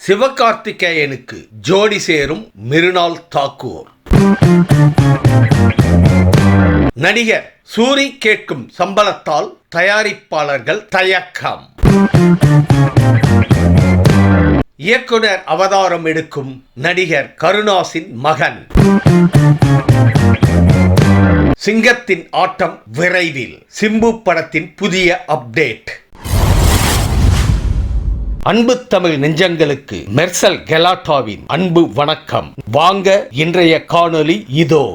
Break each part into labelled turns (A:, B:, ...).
A: சிவகார்த்திகேயனுக்கு ஜோடி சேரும் மிருனால் தாக்கூர். நடிகர் சூரி கேட்கும் சம்பளத்தால் தயாரிப்பாளர்கள் தயக்கம். இயக்குனர் அவதாரம் எடுக்கும் நடிகர் கருணாஸின் மகன். சிங்கத்தின் ஆட்டம் விரைவில். சிம்பு படத்தின் புதிய அப்டேட். அன்பு தமிழ் நெஞ்சங்களுக்கு மெர்சல் கெலாட்டாவின் அன்பு வணக்கம். வாங்க இன்றைய காணொளி இதோ.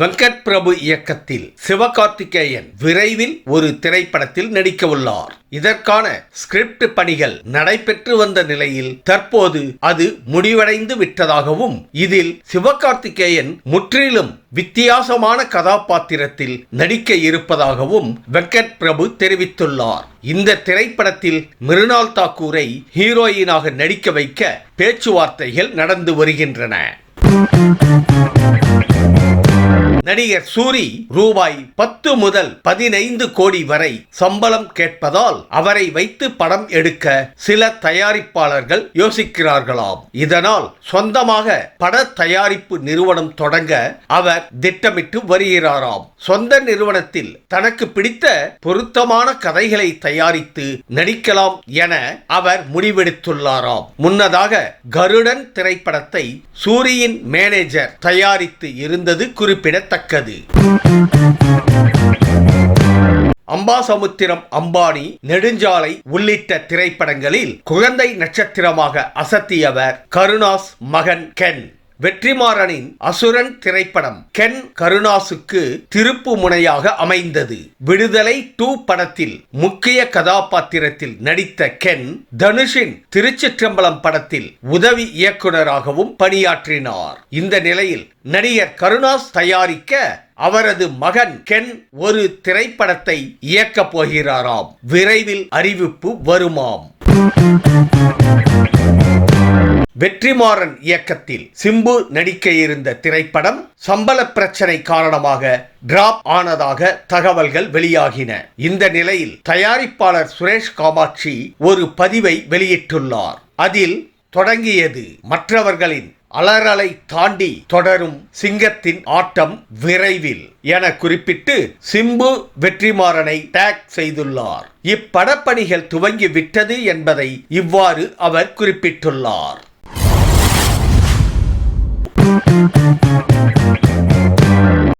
A: வெங்கட் பிரபு இயக்கத்தில் சிவகார்த்திகேயன் விரைவில் ஒரு திரைப்படத்தில் நடிக்க உள்ளார். இதற்கான ஸ்கிரிப்ட் பணிகள் நடைபெற்று வந்த நிலையில் தற்போது அது முடிவடைந்து விட்டதாகவும், இதில் சிவகார்த்திகேயன் முற்றிலும் வித்தியாசமான கதாபாத்திரத்தில் நடிக்க இருப்பதாகவும் வெங்கட் பிரபு தெரிவித்துள்ளார். இந்த திரைப்படத்தில் மிருனால் தாக்கூரை ஹீரோயினாக நடிக்க வைக்க பேச்சுவார்த்தைகள் நடந்து வருகின்றன. நடிகர் சூரி ரூபாய் 10 முதல் 15 கோடி வரை சம்பளம் கேட்பதால் அவரை வைத்து படம் எடுக்க சில தயாரிப்பாளர்கள் யோசிக்கிறார்களாம். இதனால் சொந்தமாக பட தயாரிப்பு நிறுவனம் தொடங்க அவர் திட்டமிட்டு வருகிறாராம். சொந்த நிறுவனத்தில் தனக்கு பிடித்த பொருத்தமான கதைகளை தயாரித்து நடிக்கலாம் என அவர் முடிவெடுத்துள்ளாராம். முன்னதாக கருடன் திரைப்படத்தை சூரியின் மேனேஜர் தயாரித்து இருந்தது குறிப்பிடத்தக்கது. அம்பாசமுத்திரம், அம்பானி, நெடுஞ்சாலை உள்ளிட்ட திரைப்படங்களில் குழந்தை நட்சத்திரமாக அசத்தியவர் கருணாஸ் மகன் கென். வெற்றிமாறனின் அசுரன் திரைப்படம் கென் கருணாஸுக்கு திருப்பு முனையாக அமைந்தது. விடுதலை 2 படத்தில் முக்கிய கதாபாத்திரத்தில் நடித்த கென் தனுஷின் திருச்சிற்றம்பலம் படத்தில் உதவி இயக்குனராகவும் பணியாற்றினார். இந்த நிலையில் நடிகர் கருணாஸ் தயாரிக்க அவரது மகன் கென் ஒரு திரைப்படத்தை இயக்கப் போகிறாராம். விரைவில் அறிவிப்பு வருமாம். வெற்றிமாறன் இயக்கத்தில் சிம்பு நடிக்க இருந்த திரைப்படம் சம்பள பிரச்சனை காரணமாக டிராப் ஆனதாக தகவல்கள் வெளியாகின. இந்த நிலையில் தயாரிப்பாளர் சுரேஷ் காமாட்சி ஒரு பதிவை வெளியிட்டுள்ளார். அதில் தொடங்கியது மற்றவர்களின் அலறலை தாண்டி தொடரும் சிங்கத்தின் ஆட்டம் விரைவில் என குறிப்பிட்டு சிம்பு வெற்றிமாறனை டேக் செய்துள்ளார். இப்படப்பணிகள் துவங்கி விட்டது என்பதை இவ்வாறு அவர் குறிப்பிட்டுள்ளார்.